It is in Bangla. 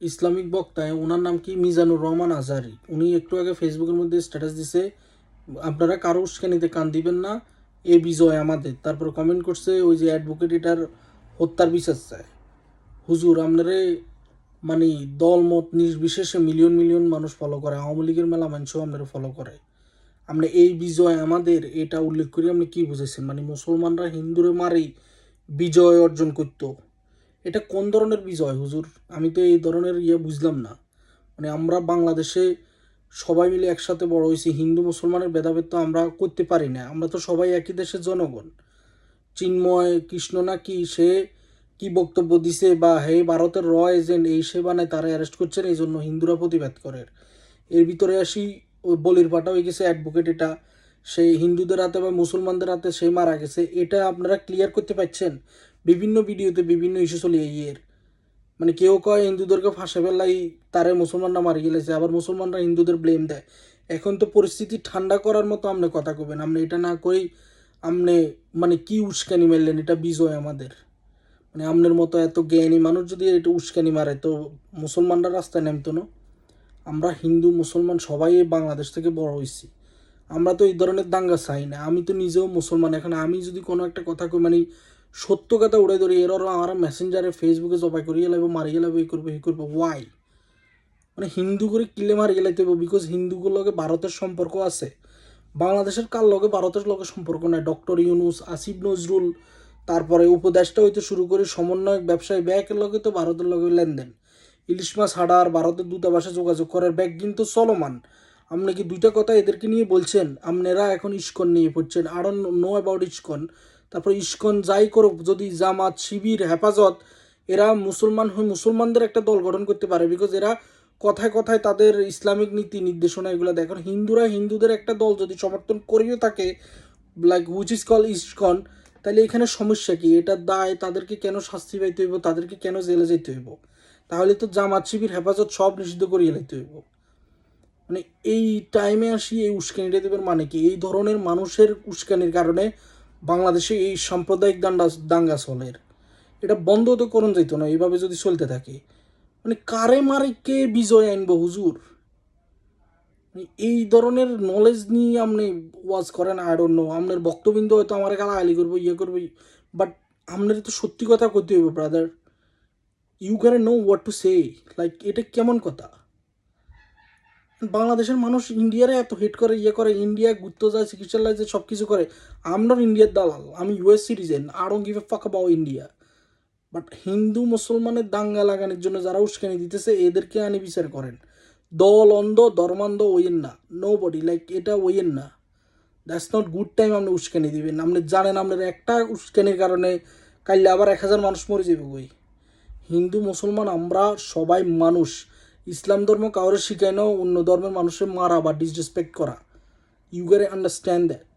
ইসলামিক বক্তায় ওনার নাম কি মিজানুর রহমান আজহারি। উনি একটু আগে ফেসবুকের মধ্যে স্ট্যাটাস দিছে, আপনারা কারো উস্কানিতে কান দিবেন না, এ বিজয় আমাদের। তারপর কমেন্ট করছে ওই যে অ্যাডভোকেট এটার হত্যার বিচার চায়। হুজুর আপনারে মানে দল মত নির্বিশেষে মিলিয়ন মিলিয়ন মানুষ ফলো করে, আওয়ামী লীগের মেলা মানুষও আপনারা ফলো করে। আপনি এই বিজয় আমাদের এটা উল্লেখ করি আপনি কি বুঝেছেন? মানে মুসলমানরা হিন্দুরে মারেই বিজয় অর্জন করত, এটা কোন ধরনের বিজয় হুজুর? আমি তো এই ধরনের বুঝলাম না। মানে আমরা বাংলাদেশে সবাই মিলে একসাথে বড় হয়েছি, হিন্দু মুসলমানের ভেদাভেদ তো আমরা করতে পারি না, আমরা তো সবাই একই দেশের জনগণ। চিন্ময় কৃষ্ণ না কি সে কি বক্তব্য দিছে, বা হে ভারতের র এজেন্ট এই সে বানায় তারা অ্যারেস্ট করছেন, এই জন্য হিন্দুরা প্রতিবাদ করে। এর ভিতরে আসি ওই বলির পাটা হয়ে গেছে অ্যাডভোকেট, এটা সেই হিন্দুদের হাতে বা মুসলমানদের হাতে সে মারা গেছে, এটা আপনারা ক্লিয়ার করতে পারছেন? বিভিন্ন ভিডিওতে বিভিন্ন ইস্যু চলে এর মানে কেউ কয় হিন্দুদেরকে ফাঁসে ফেলাই তারে মুসলমানরা মারি গেলেছে, আবার মুসলমানরা হিন্দুদের ব্লেম দেয়। এখন তো পরিস্থিতি ঠান্ডা করার মতো আপনি কথা কবেন, আপনি এটা না করেই আপনি মানে কি উস্কানি মারলেন? এটা বিজয় আমাদের। মানে আপনার মতো এত জ্ঞানী মানুষ যদি এটা উস্কানি মারে তো মুসলমানরা রাস্তায় নামতো না? আমরা হিন্দু মুসলমান সবাই বাংলাদেশ থেকে বড় হয়েছি, আমরা তো এই ধরনের দাঙ্গা চাই না। আমি তো নিজেও মুসলমান, এখন আমি যদি কোনো একটা কথা কই মানে সত্য কথা উড়ে ধরি, এরও আমরা মেসেঞ্জারে ফেসবুকে জবাই করিয়ে লাগবো, মারিয়ে লাগবো, এই করবো ওয়াই? মানে হিন্দু করে কিলে মারিয়ে লাইতে হবে বিকজ হিন্দুগুলোর লগে ভারতের সম্পর্ক আছে। বাংলাদেশের কার লগে ভারতের লগে সম্পর্ক নাই? ডক্টর ইউনুস, আসিফ নজরুল, তারপরে উপদেষ্টা হইতে শুরু করে সমন্বয়ক ব্যবসায়ী ব্যাগের লগে তো ভারতের লগে লেনদেন। ইলিশ মাছ হাডার ভারতের দূতাবাসে যোগাযোগ করার ব্যাগ কিন্তু চলমান। আপনি কি দুইটা কথা এদেরকে নিয়ে বলছেন? আপনারা এখন ইস্কন নিয়ে পড়ছেন, আর নো অ্যাবাউট ইস্কন। তারপর ইস্কন যাই করুক, যদি জামাত শিবির হেফাজত এরা মুসলমান হয়ে মুসলমানদের একটা দল গঠন করতে পারে, বিকজ এরা কথায় কথায় তাদের ইসলামিক নীতি নির্দেশনা এগুলো দেখেন। হিন্দুরা হিন্দুদের একটা দল যদি সমর্থন করেও থাকে, like which is call ISKCON, তাহলে এখানে সমস্যা কি? এটার দায় তাদেরকে কেন শাস্তি পাইতে হইব, তাদেরকে কেন জেলে যেতে হইব? তাহলে তো জামাত শিবির হেফাজত সব নিষিদ্ধ করিয়ে লাইতে হইব। মানে এই টাইমে আসি এই উস্কানিটা দেবেন মানে কি? এই ধরনের মানুষের উস্কানির কারণে বাংলাদেশে এই সাম্প্রদায়িক দাঙ্গা চলে, এটা বন্ধ তো করুন যাইতো না এইভাবে যদি চলতে থাকে। মানে কারে মারে কে বিজয় আনবো হুজুর? মানে এই ধরনের নলেজ নিয়ে আপনি ওয়াজ করেন, আই ডোন্ট নো, আপনার বক্তবিন্দু হয়তো আমার গালাগালি করবো করবো, বাট আপনার তো সত্যি কথা কইতে হইব brother. You can know what to say. Like এটা কেমন কথা? বাংলাদেশের মানুষ ইন্ডিয়ারে এত হেট করে করে, ইন্ডিয়া ঘুরতে যায়, চিকিৎসালয় যায়, সব কিছু করে। আমরা ইন্ডিয়ার দালাল, আমি US citizen, I don't give a ফাক অ্যাবাউট ইন্ডিয়া। বাট হিন্দু মুসলমানের দাঙ্গা লাগানোর জন্য যারা উস্কানি দিতেছে এদেরকে আনি বিচার করেন। দল অন্ধ ধর্মান্ধ ওইয়েন না, নো বডি, লাইক এটা ওইয়েন না। দ্যাটস নট গুড টাইম আপনি উস্কানি দিবেন। আপনি জানেন আপনার একটা উস্কানির কারণে কাইলে আবার 1000 মানুষ মরে যাবে কই। হিন্দু মুসলমান আমরা সবাই মানুষ। ইসলাম ধর্ম কাউরে শিখায় না অন্য ধর্মের মানুষের মারা বা ডিসরেসপেক্ট করা। You got understand that.